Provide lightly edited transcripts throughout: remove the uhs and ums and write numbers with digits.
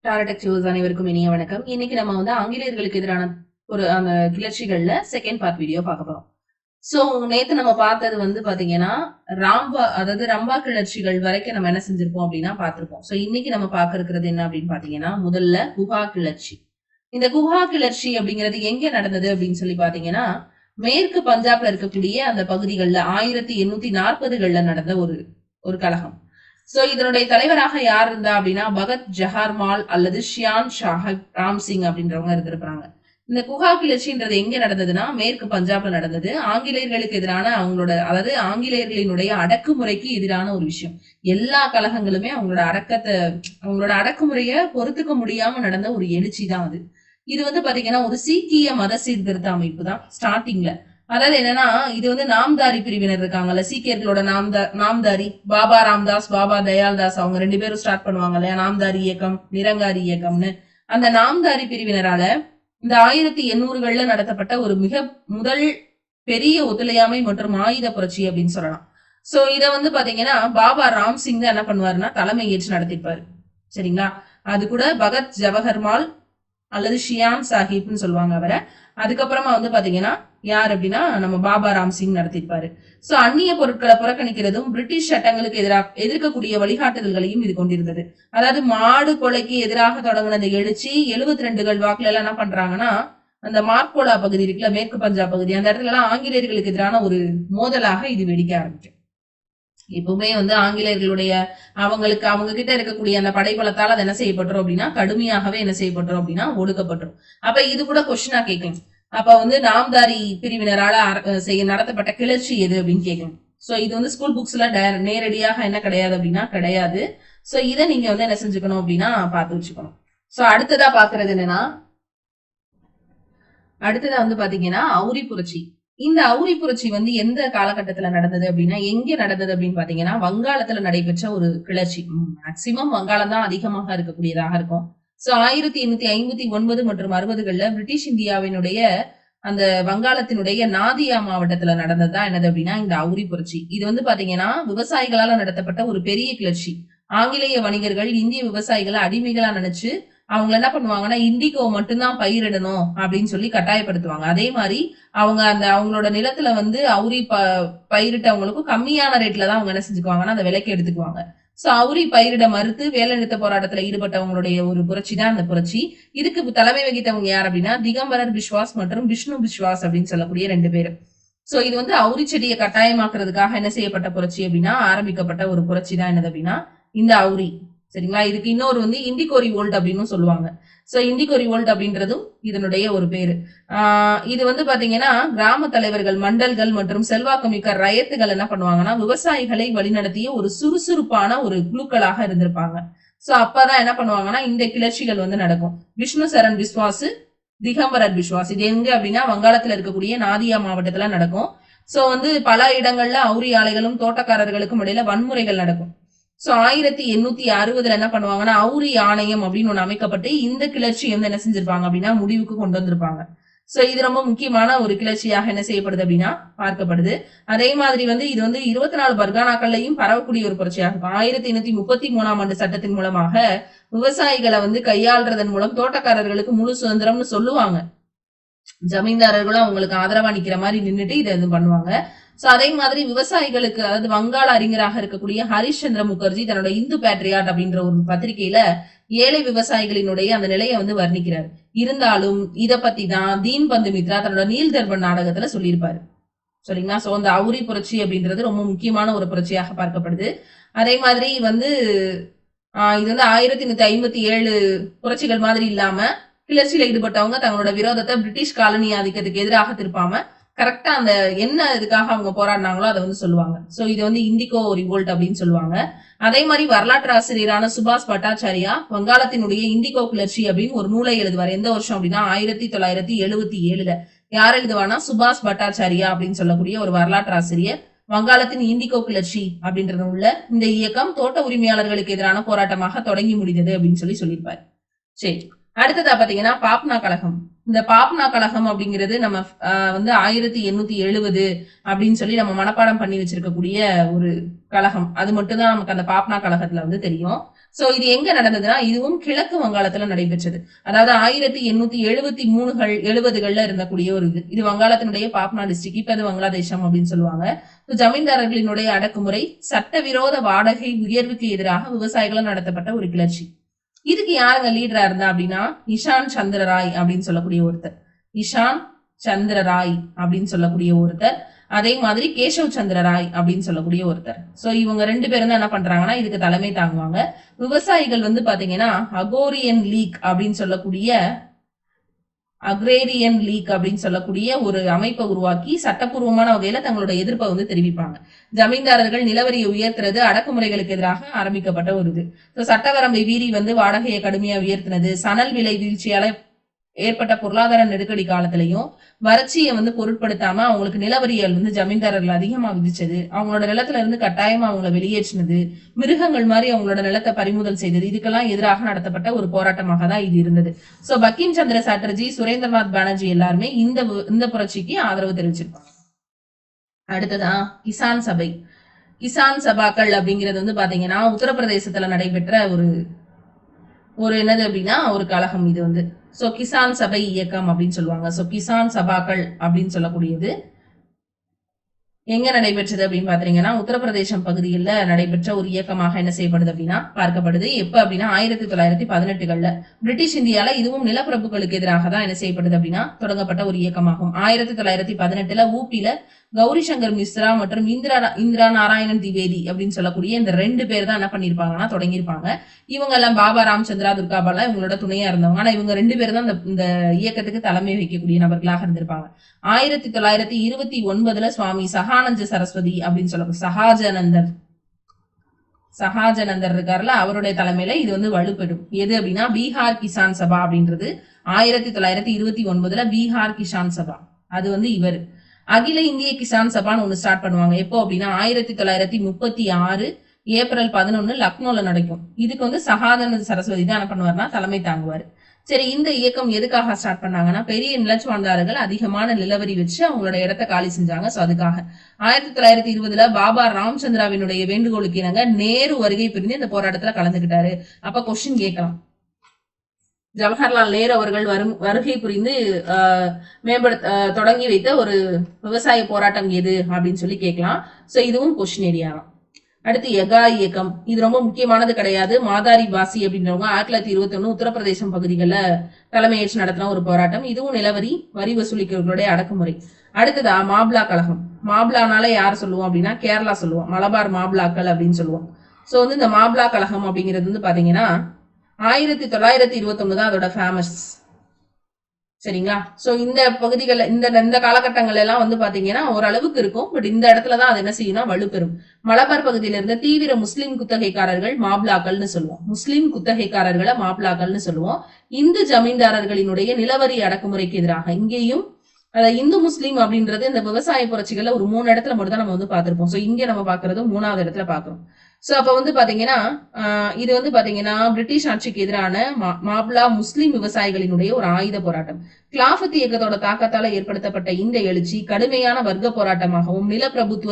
டாரடெக் viewers அனைவருக்கும் இனிய வணக்கம். இன்னைக்கு நம்ம ஆங்கிலேயர்களுக்கு எதிரான அந்த கிளர்ச்சிகள்ல செகண்ட் பார்ட் வீடியோ பார்க்க போறோம். சோ நேத்து நம்ம பார்த்தது பாத்தீங்கன்னா ரம்பா கிளர்ச்சிகள் வரைக்கும் நம்ம என்ன செஞ்சிருப்போம் அப்படின்னா பார்த்திருப்போம். சோ இன்னைக்கு நம்ம பார்க்க இருக்கிறது என்ன அப்படின்னு பாத்தீங்கன்னா, முதல்ல குஹா கிளர்ச்சி. இந்த குஹா கிளர்ச்சி அப்படிங்கிறது எங்க நடந்தது அப்படின்னு சொல்லி பாத்தீங்கன்னா, மேற்கு பஞ்சாப்ல இருக்கக்கூடிய அந்த பகுதிகளில் 1840கள்ல நடந்த ஒரு கழகம். சோ இதனுடைய தலைவராக யார் இருந்தா அப்படின்னா பகத் ஜஹார்மால் அல்லது ஷியான் ஷாஹிப் ராம் சிங் அப்படின்றவங்க இருந்திருப்பாங்க. இந்த குஹா கிளர்ச்சின்றது எங்க நடந்ததுன்னா மேற்கு பஞ்சாப்ல நடந்தது. ஆங்கிலேயர்களுக்கு எதிரான அதாவது ஆங்கிலேயர்களினுடைய அடக்குமுறைக்கு எதிரான ஒரு விஷயம். எல்லா கழகங்களுமே அவங்களோட அடக்குமுறைய பொறுத்துக்க முடியாம நடந்த ஒரு எழுச்சி தான் அது. இது பாத்தீங்கன்னா ஒரு சீக்கிய மத சீர்திருத்த அமைப்பு தான் ஸ்டார்டிங்ல. அதாவது என்னன்னா இது நாம்தாரி பிரிவினர் இருக்காங்கல்ல, சீக்கியர்களோட நாம்தாரி பாபா ராம்தாஸ், பாபா தயால்தாஸ், அவங்க 2 பேரும் ஸ்டார்ட் பண்ணுவாங்க இல்லையா நாம்தாரி இயக்கம், நிரங்காரி இயக்கம்னு. அந்த நாம்தாரி பிரிவினரால இந்த 1800கள்ல நடத்தப்பட்ட ஒரு முதல் பெரிய ஒத்துழையாமை மற்றும் ஆயுத புரட்சி அப்படின்னு சொல்லலாம். சோ இத பாத்தீங்கன்னா பாபா ராம் சிங் தான் என்ன பண்ணுவாருன்னா தலைமை ஏற்று நடத்திப்பாரு. சரிங்களா? அது கூட பகத் ஜவஹர்மால் அல்லது ஷியான் சாஹிப்னு சொல்லுவாங்க அவரை. அதுக்கப்புறமா பாத்தீங்கன்னா யார் அப்படின்னா நம்ம பாபா ராம் சிங் நடத்திருப்பாரு. சோ அந்நிய பொருட்களை புறக்கணிக்கிறதும் பிரிட்டிஷ் சட்டங்களுக்கு எதிர்க்கக்கூடிய வழிகாட்டுதல்களையும் இது கொண்டிருந்தது. அதாவது மாடு கொலைக்கு எதிராக தொடங்கின இந்த எழுச்சி 72கள் வாக்குல எல்லாம் என்ன பண்றாங்கன்னா, அந்த மார்கோலா பகுதி இருக்குல்ல, மேற்கு பஞ்சாப் பகுதி, அந்த இடத்துல எல்லாம் ஆங்கிலேயர்களுக்கு எதிரான ஒரு மோதலாக இது வெடிக்க ஆரம்பிச்சு. எப்பவுமே ஆங்கிலேயர்களுடைய அவங்க கிட்ட இருக்கக்கூடிய அந்த படைபலத்தால் அது என்ன செய்யப்பட்டோம் அப்படின்னா கடுமையாகவே என்ன செய்யப்பட்டோம் அப்படின்னா ஒடுக்கப்பட்டோம். அப்ப இது கூட கொஸ்டினா கேட்கணும். அப்ப நாம்தாரி பிரிவினரால நடத்தப்பட்ட கிளர்ச்சி எது அப்படின்னு கேட்கணும். சோ இது ஸ்கூல் புக்ஸ்ல நேரடியாக என்ன கிடையாது அப்படின்னா கிடையாது. சோ இதை நீங்க என்ன செஞ்சுக்கணும் அப்படின்னா பார்த்து வச்சுக்கணும். சோ அடுத்ததா பாக்குறது என்னன்னா, அடுத்ததா பாத்தீங்கன்னா அவுரி புரட்சி. இந்த அவுரி புரட்சி எந்த காலகட்டத்துல நடந்தது அப்படின்னா, எங்க நடந்தது அப்படின்னு பாத்தீங்கன்னா வங்காளத்துல நடைபெற்ற ஒரு கிளர்ச்சி. மேக்சிமம் வங்காளம் தான் அதிகமாக இருக்கக்கூடியதாக இருக்கும். சோ 1859 மற்றும் 60கள்ல பிரிட்டிஷ் இந்தியாவினுடைய அந்த வங்காளத்தினுடைய நாதியா மாவட்டத்துல நடந்ததுதான் என்னது அப்படின்னா இந்த அவுரி புரட்சி. இது பாத்தீங்கன்னா விவசாயிகளால நடத்தப்பட்ட ஒரு பெரிய கிளர்ச்சி. ஆங்கிலேய வணிகர்கள் இந்திய விவசாயிகளை அடிமைகளா நினைச்சு அவங்க என்ன பண்ணுவாங்கன்னா இண்டிகோ மட்டும்தான் பயிரிடணும் அப்படின்னு சொல்லி கட்டாயப்படுத்துவாங்க. அதே மாதிரி அவங்களோட நிலத்துல அவுரி பயிரிட்டவங்களுக்கும் கம்மியான ரேட்ல தான் அவங்க என்ன செஞ்சுக்குவாங்கன்னா அந்த விலைக்கு எடுத்துக்குவாங்க. சோ அவுரி பயிரிட மறுத்து வேலை நிறுத்த போராட்டத்துல ஈடுபட்டவங்களுடைய ஒரு புரட்சி தான் அந்த புரட்சி. இதுக்கு தலைமை வகித்தவங்க யார் அப்படின்னா திகம்பரர் பிஸ்வாஸ் மற்றும் விஷ்ணு பிஸ்வாஸ் அப்படின்னு சொல்லக்கூடிய 2 பேரு. சோ இது அவுரி செடியை கட்டாயமாக்குறதுக்காக என்ன செய்யப்பட்ட புரட்சி அப்படின்னா ஆரம்பிக்கப்பட்ட ஒரு புரட்சி தான் என்னது அப்படின்னா இந்த அவுரி. சரிங்களா? இதுக்கு இன்னொரு இண்டிகோ ரிவோல்ட் அப்படின்னு சொல்லுவாங்க. சோ இண்டிகோ ரிவோல்ட் அப்படின்றதும் இதனுடைய ஒரு பேரு. இது பாத்தீங்கன்னா கிராம தலைவர்கள், மண்டல்கள் மற்றும் செல்வாக்குமிக்க ரயத்துகள் என்ன பண்ணுவாங்கன்னா விவசாயிகளை வழிநடத்திய ஒரு சுறுசுறுப்பான ஒரு குழுக்களாக இருந்திருப்பாங்க. சோ அப்பதான் என்ன பண்ணுவாங்கன்னா இந்த கிளர்ச்சிகள் நடக்கும். விஷ்ணு சரண் பிஸ்வாஸ், திகம்பரர் பிஸ்வாஸ். இது எங்க அப்படின்னா வங்காளத்துல இருக்கக்கூடிய நாதியா மாவட்டத்துல நடக்கும். சோ பல இடங்கள்ல அவுரி ஆலைகளும் தோட்டக்காரர்களுக்கும் இடையில வன்முறைகள் நடக்கும். சோ 1860 என்ன பண்ணுவாங்கன்னா அவுரி ஆணையம் அப்படின்னு ஒண்ணு அமைக்கப்பட்டு இந்த கிளர்ச்சி என்ன செஞ்சிருப்பாங்க அப்படின்னா முடிவுக்கு கொண்டு வந்திருப்பாங்க. சோ இது ரொம்ப முக்கியமான ஒரு கிளர்ச்சியாக என்ன செய்யப்படுது அப்படின்னா பார்க்கப்படுது. அதே மாதிரி இது 24 பர்கானாக்கள்லையும் பரவக்கூடிய ஒரு புரட்சியாக இருக்கும். 1833ஆம் ஆண்டு சட்டத்தின் மூலமாக விவசாயிகளை கையாளுறதன் மூலம் தோட்டக்காரர்களுக்கு முழு சுதந்திரம்னு சொல்லுவாங்க. ஜமீன்தாரர்களும் அவங்களுக்கு ஆதரவா நிக்கிற மாதிரி நின்றுட்டு இதை பண்ணுவாங்க. சோ அதே மாதிரி விவசாயிகளுக்கு, அதாவது வங்காள அறிஞராக இருக்கக்கூடிய ஹரிஷ் சந்திர முகர்ஜி தன்னோட இந்து பேட்ரியாட் அப்படின்ற ஒரு பத்திரிகையில ஏழை விவசாயிகளினுடைய அந்த நிலையை வர்ணிக்கிறார். இருந்தாலும் இத பத்தி தான் தீன் பந்து மித்ரா தன்னோட நீல் தர்பன் நாடகத்துல சொல்லியிருப்பாரு. சரிங்களா? சோ அந்த அவுரி புரட்சி அப்படின்றது ரொம்ப முக்கியமான ஒரு புரட்சியாக பார்க்கப்படுது. அதே மாதிரி இது 1857 புரட்சிகள் மாதிரி இல்லாம கிளர்ச்சியில ஈடுபட்டவங்க தங்களோட விரோதத்தை பிரிட்டிஷ் காலனி ஆதிக்கத்துக்கு எதிராக திருப்பாம கரெக்டா அந்த என்ன இதுக்காக அவங்க போராடினாங்களோ அதை சொல்லுவாங்க. சோ இது இண்டிகோ ரிவோல்ட் அப்படின்னு சொல்லுவாங்க. அதே மாதிரி வரலாற்று ஆசிரியரான சுபாஷ் பட்டாச்சாரியா வங்காளத்தினுடைய இண்டிகோ கிளர்ச்சி அப்படின்னு ஒரு நூலை எழுதுவார். எந்த வருஷம் அப்படின்னா 1977ல. யார் எழுதுவானா? சுபாஷ் பட்டாச்சாரியா அப்படின்னு சொல்லக்கூடிய ஒரு வரலாற்று ஆசிரியர் வங்காளத்தின் இண்டிகோ கிளர்ச்சி அப்படின்றது உள்ள இந்த இயக்கம் தோட்ட உரிமையாளர்களுக்கு எதிரான போராட்டமாக தொடங்கி முடிந்தது அப்படின்னு சொல்லியிருப்பாரு. சரி, அடுத்ததா பாத்தீங்கன்னா பாப்னா கழகம். இந்த பாப்னா கழகம் அப்படிங்கிறது நம்ம 1870 அப்படின்னு நம்ம மனப்பாடம் பண்ணி வச்சிருக்கக்கூடிய ஒரு கழகம். அது மட்டும் தான் நமக்கு அந்த பாப்னா கழகத்துல தெரியும். சோ இது எங்க நடந்ததுன்னா இதுவும் கிழக்கு வங்காளத்துல நடைபெற்றது. அதாவது 1873 இருந்தக்கூடிய ஒரு இது வங்காளத்தினுடைய பாப்னா டிஸ்ட்ரிக்ட், இப்ப அது வங்காளதேசம் அப்படின்னு சொல்லுவாங்க. ஜமீன்தாரர்களினுடைய அடக்குமுறை, சட்டவிரோத வாடகை உயர்வுக்கு எதிராக விவசாயிகளால் நடத்தப்பட்ட ஒரு கிளர்ச்சி. இதுக்கு யாருங்க லீடரா இருந்தா அப்படின்னா இஷான் சந்திர ராய் அப்படின்னு சொல்லக்கூடிய ஒருத்தர். இஷான் சந்திர ராய் அப்படின்னு சொல்லக்கூடிய ஒருத்தர், அதே மாதிரி கேசவ் சந்திர ராய் அப்படின்னு சொல்லக்கூடிய ஒருத்தர். சோ இவங்க 2 பேரும் தான் என்ன பண்றாங்கன்னா இதுக்கு தலைமை தாங்குவாங்க. விவசாயிகள் வந்து பாத்தீங்கன்னா அகோரியன் லீக் அப்படின்னு சொல்லக்கூடிய அக்ரேரியன் லீக் அப்படின்னு சொல்லக்கூடிய ஒரு அமைப்பை உருவாக்கி சட்டப்பூர்வமான வகையில தங்களோட எதிர்ப்பை வந்து தெரிவிப்பாங்க. ஜமீன்தாரர்கள் நிலவரியை உயர்த்துறது அடக்குமுறைகளுக்கு எதிராக ஆரம்பிக்கப்பட்ட ஒரு இது. சட்டவரம்பை மீறி வந்து வாடகையை கடுமையா உயர்த்தினது, சணல் விலை வீழ்ச்சியால ஏற்பட்ட பொருளாதார நெருக்கடி காலத்திலையும் வறட்சியை வந்து பொருட்படுத்தாம அவங்களுக்கு நிலவரியல் வந்து ஜமீன்தாரர்கள் அதிகமா விதிச்சது, அவங்களோட நிலத்துல இருந்து கட்டாயமா அவங்கள வெளியேற்றினது, மிருகங்கள் மாதிரி அவங்களோட நிலத்தை பறிமுதல் செய்தது, இதுக்கெல்லாம் எதிராக நடத்தப்பட்ட ஒரு போராட்டமாக தான் இது இருந்தது. சோ பங்கிம் சந்திர சாட்டர்ஜி, சுரேந்திரநாத் பானர்ஜி எல்லாருமே இந்த புரட்சிக்கு ஆதரவு தெரிவிச்சிருப்பாங்க. அடுத்ததா கிசான் சபை. கிசான் சபாக்கள் அப்படிங்கிறது வந்து பாத்தீங்கன்னா உத்தரப்பிரதேசத்துல நடைபெற்ற ஒரு என்னது அப்படின்னா ஒரு கழகம் இது வந்து. சோ கிசான் சபை இயக்கம் அப்படின்னு சொல்லுவாங்க. சோ கிசான் சபாக்கள் அப்படின்னு சொல்லக்கூடியது எங்க நடைபெற்றது அப்படின்னு பாத்தீங்கன்னா உத்தரப்பிரதேசம் பகுதியில் நடைபெற்ற ஒரு இயக்கமாக என்ன செய்யப்படுது அப்படின்னா பார்க்கப்படுது. எப்ப அப்படின்னா 1918 பிரிட்டிஷ் இந்தியால இதுவும் நிலப்பிரபுக்களுக்கு எதிராக தான் என்ன செய்யப்படுது அப்படின்னா தொடங்கப்பட்ட ஒரு இயக்கமாகும். 1918 ஊபியில கௌரி சங்கர் மிஸ்ரா மற்றும் இந்திரா நாராயணன் திவேதி அப்படின்னு சொல்லக்கூடிய இந்த 2 பேர் தான் என்ன பண்ணிருப்பாங்கன்னா தொடங்கியிருப்பாங்க. இவங்க எல்லாம் பாபா ராமச்சந்திரா துர்காபாலா இவங்களோட துணையா இருந்தவங்க. ஆனா இவங்க 2 பேர் தான் இந்த இயக்கத்துக்கு தலைமை வைக்கக்கூடிய நபர்களாக இருந்திருப்பாங்க. 1929 சுவாமி சகானந்த சரஸ்வதி அப்படின்னு சொல்லுவாங்க, சகாஜனந்தர் இருக்காருல, அவருடைய தலைமையில இது வந்து வலுப்பெறும். எது அப்படின்னா பீகார் கிசான் சபா அப்படின்றது 1929 பீகார் கிசான் சபா. அது வந்து இவர் அகில இந்திய கிசான் சபான்னு ஒண்ணு ஸ்டார்ட் பண்ணுவாங்க. எப்போ அப்படின்னா 1936 ஏப்ரல் 11 லக்னோல நடக்கும். இதுக்கு வந்து சகாஜனந்த சரஸ்வதி தான் என்ன பண்ணுவாருன்னா தலைமை தாங்குவாரு. சரி, இந்த இயக்கம் எதுக்காக ஸ்டார்ட் பண்ணாங்கன்னா பெரிய நிலச்சுவாழ்ந்தார்கள் அதிகமான நிலவரி வச்சு அவங்களோட இடத்த காலி செஞ்சாங்க. சோ அதுக்காக 1920 பாபா ராமச்சந்திராவினுடைய வேண்டுகோளுக்கு இணங்க நேரு வருகை புரிந்து இந்த போராட்டத்துல கலந்துகிட்டாரு. அப்ப கொஸ்டின் கேட்கலாம், ஜவஹர்லால் நேரு அவர்கள் வருகை புரிந்து தொடங்கி வைத்த ஒரு விவசாய போராட்டம் எது அப்படின்னு சொல்லி கேட்கலாம். சோ இதுவும் கொஸ்டின் ஏரியா. அடுத்து யகா இயக்கம். இது ரொம்ப முக்கியமானது கிடையாது. மாதாரி பாசி அப்படின்றவங்க 1921 உத்தரப்பிரதேசம் பகுதிகளில் தலைமையேற்று நடத்தின ஒரு போராட்டம். இதுவும் நிலவரி வரி வசூலிக்கிறவர்களுடைய அடக்குமுறை. அடுத்ததா மாப்ளா கழகம். மாப்ளானால யார் சொல்லுவோம் அப்படின்னா கேரளா சொல்லுவோம், மலபார் மாப்ளாக்கள் அப்படின்னு சொல்லுவோம். சோ வந்து இந்த மாப்ளா கழகம் அப்படிங்கிறது வந்து பாத்தீங்கன்னா 1921 தான் அதோட ஃபேமஸ். சரிங்களா? சோ இந்த பகுதிகள் இந்த காலகட்டங்கள் எல்லாம் வந்து பாத்தீங்கன்னா ஓரளவுக்கு இருக்கும். பட் இந்த இடத்துலதான் அது என்ன செய்யும்னா வலுப்பெறும். மலபார் பகுதியில இருந்த தீவிர முஸ்லிம் குத்தகைக்காரர்கள் மாப்ளாக்கள்னு சொல்லுவோம். முஸ்லிம் குத்தகைக்காரர்களை மாப்ளாக்கள்னு சொல்லுவோம். இந்து ஜமீன்தாரர்களினுடைய நிலவரி அடக்குமுறைக்கு எதிராக இங்கேயும் இந்து முஸ்லீம் அப்படின்றது இந்த விவசாய புரட்சிகள்ல ஒரு 3 இடத்துல மட்டும் தான் நம்ம வந்து பார்த்திருப்போம். சோ இங்க நம்ம பாக்குறது 3வது இடத்துல பாக்குறோம். சோ அப்ப வந்து பாத்தீங்கன்னா இது வந்து பாத்தீங்கன்னா பிரிட்டிஷ் ஆட்சிக்கு எதிரான மாப்ளா முஸ்லிம் விவசாயிகளினுடைய ஒரு ஆயுத போராட்டம். கிலாஃபத் இயக்கத்தோட தாக்கத்தால ஏற்படுத்தப்பட்ட இந்த எழுச்சி கடுமையான வர்க்க போராட்டமாகவும் நிலப்பிரபுத்துவ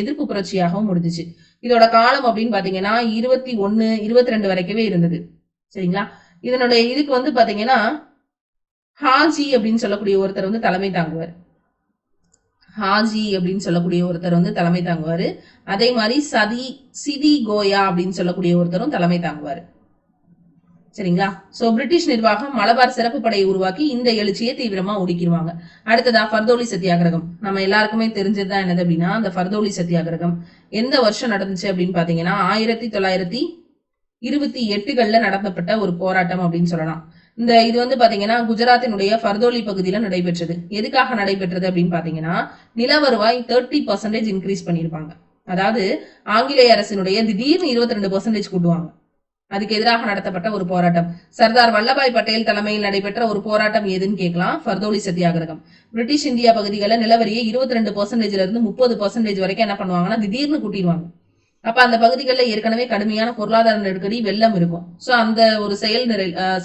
எதிர்ப்பு புரட்சியாகவும் முடிஞ்சிச்சு. இதோட காலம் அப்படின்னு பாத்தீங்கன்னா 21, 22 வரைக்கவே இருந்தது. சரிங்களா? இதுக்கு வந்து பாத்தீங்கன்னா ஹாஜி அப்படின்னு சொல்லக்கூடிய ஒருத்தர் வந்து தலைமை தாங்குவார். ஹாஜி அப்படின்னு சொல்லக்கூடிய ஒருத்தர் வந்து தலைமை தாங்குவாரு. அதே மாதிரி சிதி கோயா அப்படின்னு சொல்லக்கூடிய ஒருத்தரும் தலைமை தாங்குவாரு. சரிங்களா? சோ பிரிட்டிஷ் நிர்வாகம் மலபார் சிறப்பு படையை உருவாக்கி இந்த எழுச்சியை தீவிரமா ஒடுக்கிடுவாங்க. அடுத்ததா ஃபர்தோலி சத்தியாகிரகம். நம்ம எல்லாருக்குமே தெரிஞ்சதுதான் என்னது அப்படின்னா அந்த ஃபர்தோலி சத்தியாகிரகம் எந்த வருஷம் நடந்துச்சு அப்படின்னு பாத்தீங்கன்னா 1928 நடத்தப்பட்ட ஒரு போராட்டம் அப்படின்னு சொல்லலாம். இது வந்து பாத்தீங்கன்னா குஜராத்தினுடைய ஃபர்தோலி பகுதியில நடைபெற்றது. எதுக்காக நடைபெற்றது அப்படின்னு பாத்தீங்கன்னா நில வருவாய் 30% இன்க்ரீஸ் பண்ணிருப்பாங்க. அதாவது ஆங்கிலேய அரசினுடைய திடீர்னு 22% கூட்டுவாங்க. அதுக்கு எதிராக நடத்தப்பட்ட ஒரு போராட்டம். சர்தார் வல்லபாய் பட்டேல் தலைமையில் நடைபெற்ற ஒரு போராட்டம் எதுன்னு கேட்கலாம், ஃபர்தோலி சத்தியாகிரகம். பிரிட்டிஷ் இந்தியா பகுதிகளில் நிலவரியை 22% இருந்து 30% வரைக்கும் என்ன பண்ணுவாங்கன்னா திடீர்னு கூட்டிடுவாங்க. அப்ப அந்த பகுதிகளில் ஏற்கனவே கடுமையான பொருளாதார நெருக்கடி, வெள்ளம் இருக்கும். சோ அந்த ஒரு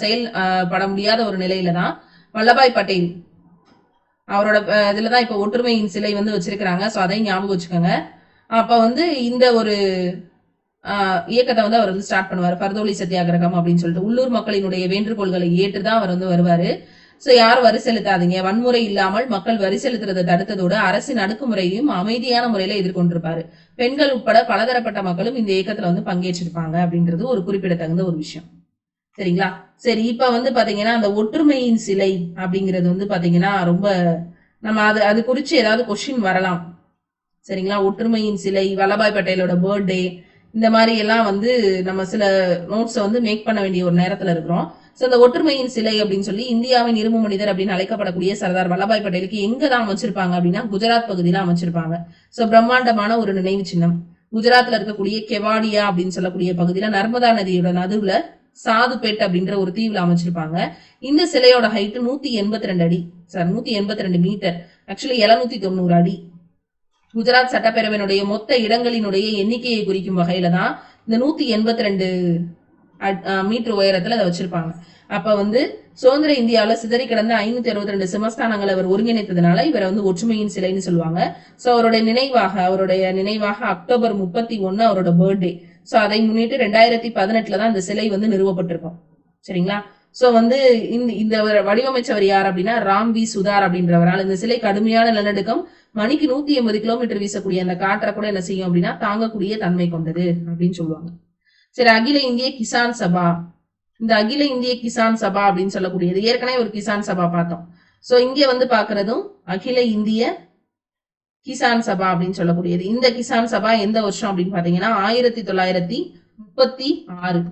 செயல்பட முடியாத ஒரு நிலையில தான் வல்லபாய் பட்டேல் அவரோட இதுலதான் இப்ப ஒற்றுமையின் சிலை வந்து வச்சிருக்கிறாங்க. சோ அதையும் ஞாபகம் வச்சுக்கோங்க. அப்ப வந்து இந்த ஒரு இயக்கத்தை வந்து அவர் வந்து ஸ்டார்ட் பண்ணுவார், பர்தோலி சத்தியாகிரகம் அப்படின்னு சொல்லிட்டு. உள்ளூர் மக்களினுடைய வேண்டுகோள்களை ஏற்றுதான் அவர் வந்து வருவாரு. சோ யாரும் வரி செலுத்தாதீங்க, வன்முறை இல்லாமல் மக்கள் வரி செலுத்துறதை தடுத்ததோடு அரசின் அடக்குமுறையும் அமைதியான முறையில எதிர்கொண்டிருப்பாரு. பெண்கள் உட்பட பலதரப்பட்ட மக்களும் இந்த இயக்கத்துல வந்து பங்கேற்றிருப்பாங்க அப்படின்றது ஒரு குறிப்பிடத்தகுந்த ஒரு விஷயம். சரிங்களா? சரி, இப்ப வந்து பாத்தீங்கன்னா அந்த ஒற்றுமையின் சிலை அப்படிங்கிறது வந்து பாத்தீங்கன்னா ரொம்ப நம்ம அது குறிச்சு ஏதாவது கொஸ்டின் வரலாம். சரிங்களா? ஒற்றுமையின் சிலை, வல்லபாய் பட்டேலோட பர்த்டே, இந்த மாதிரி எல்லாம் வந்து நம்ம சில நோட்ஸ் வந்து மேக் பண்ண வேண்டிய ஒரு நேரத்துல இருக்கிறோம். சோ இந்த ஒற்றுமையின் சிலை அப்படின்னு சொல்லி இந்தியாவின் இரும்பு மனிதர் அப்படின்னு அழைக்கப்படக்கூடிய சர்தார் வல்லபாய் பட்டேலுக்கு எங்க தான் அமைச்சிருப்பாங்க அப்படின்னா குஜராத் பகுதியில அமைச்சிருப்பாங்க. சோ பிரம்மாண்டமான ஒரு நினைவு சின்னம் குஜராத்ல இருக்கக்கூடிய கெவாடியா அப்படின்னு சொல்லக்கூடிய பகுதியில நர்மதா நதியோட நடுவுல சாதுபேட் அப்படின்ற ஒரு தீவுல அமைச்சிருப்பாங்க. இந்த சிலையோட ஹைட் 182 அடி, சார் 182 மீட்டர், ஆக்சுவலி 790 அடி. குஜராத் சட்டப்பேரவையினுடைய மொத்த இடங்களினுடைய எண்ணிக்கையை குறிக்கும் வகையில தான் இந்த 182 மீட்டர் உயரத்துல அதை வச்சிருப்பாங்க. அப்ப வந்து சுதந்திர இந்தியாவில சிதறி கிடந்த 562 சிமஸ்தானங்களை அவர் ஒருங்கிணைத்ததுனால இவரை வந்து ஒற்றுமையின் சிலைன்னு சொல்லுவாங்க. சோ அவருடைய நினைவாக அக்டோபர் 31 அவரோட பர்த்டே. சோ அதை முன்னிட்டு 2018 தான் இந்த சிலை வந்து நிறுவப்பட்டிருக்கும். சரிங்களா? சோ வந்து இந்த வடிவமைச்சவர் யார் அப்படின்னா ராம் வி சுதார் அப்படின்றவரால் இந்த சிலை கடுமையான நிலநடுக்கம், மணிக்கு 180 கிலோமீட்டர் வீசக்கூடிய அந்த காற்றை கூட என்ன செய்யும் அப்படின்னா தாங்கக்கூடிய தன்மை கொண்டது அப்படின்னு சொல்லுவாங்க. சரி, அகில இந்திய கிசான் சபா. இந்த அகில இந்திய கிசான் சபா அப்படின்னு சொல்லக்கூடியது ஏற்கனவே ஒரு கிசான் சபா பார்த்தோம். சோ இங்க வந்து பாக்குறதும் அகில இந்திய கிசான் சபா அப்படின்னு சொல்லக்கூடியது. இந்த கிசான் சபா எந்த வருஷம் அப்படின்னு பாத்தீங்கன்னா 1936.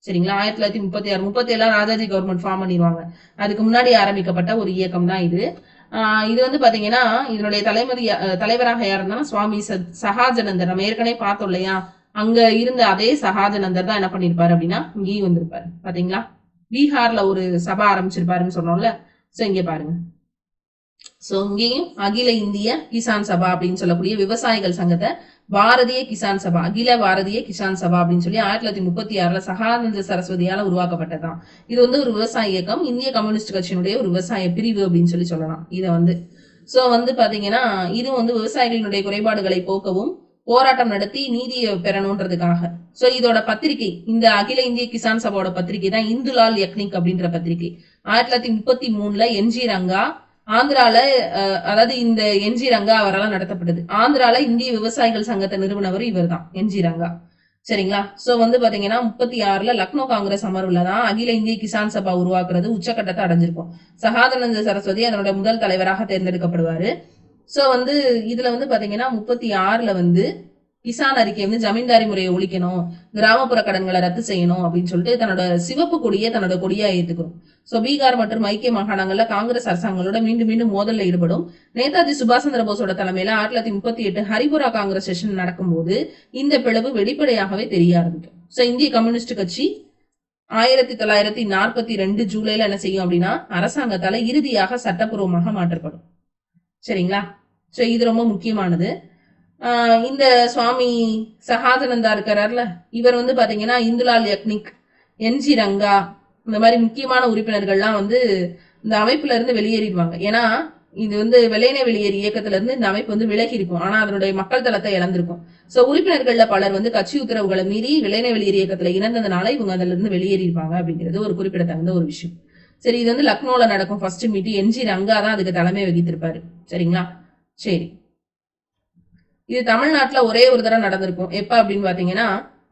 சரிங்களா? 1936 37 ராஜாஜி கவர்மெண்ட் ஃபார்ம் பண்ணிடுவாங்க. அதுக்கு முன்னாடி ஆரம்பிக்கப்பட்ட ஒரு இயக்கம் தான் இது. இது வந்து பாத்தீங்கன்னா இதனுடைய தலைவராக யார் இருந்தா சுவாமி சஹாஜனந்தர். நம்ம ஏற்கனவே பார்த்தோம் இல்லையா? அங்க இருந்த அதே சஹாஜனந்தர் தான் என்ன பண்ணிருப்பாரு அப்படின்னா இங்கேயும் வந்திருப்பாரு. பாத்தீங்களா? பீகார்ல ஒரு சபா ஆரம்பிச்சிருப்பாருன்னு சொன்னோம்ல. சோ இங்க பாருங்க. சோ இங்கேயும் அகில இந்திய கிசான் சபா அப்படின்னு சொல்லக்கூடிய விவசாயிகள் சங்கத்தை பாரதிய கிசான் சபா, அகில பாரதிய கிசான் சபா அப்படின்னு சொல்லி 1936 சகானந்த சரஸ்வதியால உருவாக்கப்பட்டதான். இது வந்து ஒரு விவசாய இயக்கம், இந்திய கம்யூனிஸ்ட் கட்சியினுடைய ஒரு விவசாய பிரிவு அப்படின்னு சொல்லலாம் இத வந்து. சோ வந்து பாத்தீங்கன்னா இது வந்து விவசாயிகளினுடைய குறைபாடுகளை போக்கவும் போராட்டம் நடத்தி நீதியை பெறணும்ன்றதுக்காக. சோ இதோட பத்திரிகை, இந்த அகில இந்திய கிசான் சபாவோட பத்திரிகை தான் இந்துலால் யக்னிக் அப்படின்ற பத்திரிகை. 1933 என்ஜி ரங்கா ஆந்திரால, அதாவது இந்த என்ஜி ரங்கா அவரால் நடத்தப்பட்டது. ஆந்திரால இந்திய விவசாயிகள் சங்கத்தை நிறுவனவர் இவர் தான், என்ஜி ரங்கா. சரிங்களா? சோ வந்து பாத்தீங்கன்னா 36 லக்னோ காங்கிரஸ் அமர்வுல தான் அகில இந்திய கிசான் சபா உருவாக்குறது உச்சக்கட்டத்தை அடைஞ்சிருக்கும். சகாதனந்த சரஸ்வதி அதனோட முதல் தலைவராக தேர்ந்தெடுக்கப்படுவாரு. சோ வந்து இதுல வந்து பாத்தீங்கன்னா 36 வந்து கிசான் அறிக்கை வந்து ஜமீன்தாரி முறையை ஒழிக்கணும், கிராமப்புற கடன்களை ரத்து செய்யணும் அப்படின்னு சொல்லிட்டு தன்னோட சிவப்பு கொடியை தன்னோட கொடியா ஏத்துக்கணும். சோ பீகார் மற்றும் ஐக்கிய மாகாணங்கள்ல காங்கிரஸ் அரசாங்கங்களோட மீண்டும் மீண்டும் மோதல்ல ஈடுபடும். நேதாஜி சுபாஷ் சந்திர போஸோட தலைமையில 1938 ஹரிபுரா காங்கிரஸ் செஷன் நடக்கும்போது இந்த பிளவு வெளிப்படையாகவே தெரிய ஆரம்பிக்கும். சோ இந்திய கம்யூனிஸ்ட் கட்சி 1942 ஜூலைல என்ன செய்யும் அப்படின்னா அரசாங்கத்தால இறுதியாக சட்டப்பூர்வமாக மாற்றப்படும். சரிங்களா? சோ இது ரொம்ப முக்கியமானது. இந்த சுவாமி சஹாஜனந்தா இருக்கிறார்ல, இவர் வந்து பாத்தீங்கன்னா இந்துலால் யக்னிக், என்ஜி ரங்கா, இந்த மாதிரி முக்கியமான உறுப்பினர்கள்லாம் வந்து இந்த அமைப்புல இருந்து வெளியேறிடுவாங்க. ஏன்னா இது வந்து வெள்ளையனே வெளியேறி இயக்கத்துல இருந்து இந்த அமைப்பு வந்து விலகி இருக்கும், ஆனா அதனுடைய மக்கள் தளத்தை இழந்திருக்கும். சோ உறுப்பினர்கள்ல பலர் வந்து கட்சி உத்தரவுகளை மீறி வெள்ளையனே வெளியேறி இயக்கத்துல இணைந்ததுனால இவங்க அதுல இருந்து வெளியேறி இருப்பாங்க அப்படிங்கிறது ஒரு குறிப்பிடத்தகுந்த ஒரு விஷயம். சரி, இது வந்து லக்னோல நடக்கும் ஃபர்ஸ்ட் மீட்டிங். என்ஜி ரங்கா தான் அதுக்கு தலைமை வகித்திருப்பாரு. சரிங்களா? சரி, இது தமிழ்நாட்டுல ஒரே ஒரு தடவை நடந்திருக்கும். எப்ப அப்படின்னு பாத்தீங்கன்னா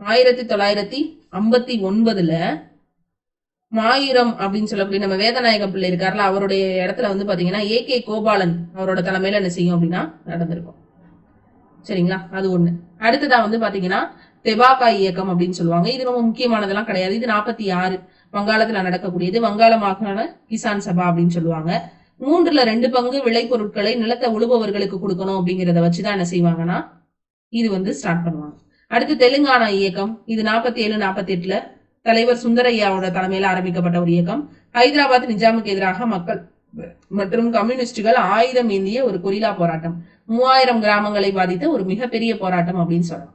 1959 மாயூரம் அப்படின்னு சொல்லக்கூடிய நம்ம வேதநாயகம் பிள்ளை இருக்காருல, அவருடைய இடத்துல வந்து பாத்தீங்கன்னா ஏ.கே. கோபாலன் அவரோட தலைமையில என்ன செய்யும் அப்படின்னா நடந்திருக்கும். சரிங்களா? அது ஒண்ணு. அடுத்ததா வந்து பாத்தீங்கன்னா தெபாகா இயக்கம் அப்படின்னு சொல்லுவாங்க. இது ரொம்ப முக்கியமானதெல்லாம் கிடையாது. இது 46 வங்காளத்துல நடக்கக்கூடியது. வங்காள மாகாண கிசான் சபா அப்படின்னு சொல்லுவாங்க. 3/2 பங்கு விளைபொருட்களை நிலத்தை உழுபவர்களுக்கு கொடுக்கணும் அப்படிங்கிறத வச்சுதான் என்ன செய்வாங்கன்னா இது வந்து ஸ்டார்ட் பண்ணுவாங்க. அடுத்து தெலுங்கானா இயக்கம். இது 47-48 தலைவர் சுந்தரையாவோட தலைமையில ஆரம்பிக்கப்பட்ட ஒரு இயக்கம். ஹைதராபாத் நிஜாமுக்கு எதிராக மக்கள் மற்றும் கம்யூனிஸ்டுகள் ஆயுதம் ஏந்திய ஒரு கொரில்லா போராட்டம். 3000 கிராமங்களை பாதித்த ஒரு மிகப்பெரிய போராட்டம் அப்படின்னு சொல்லலாம்.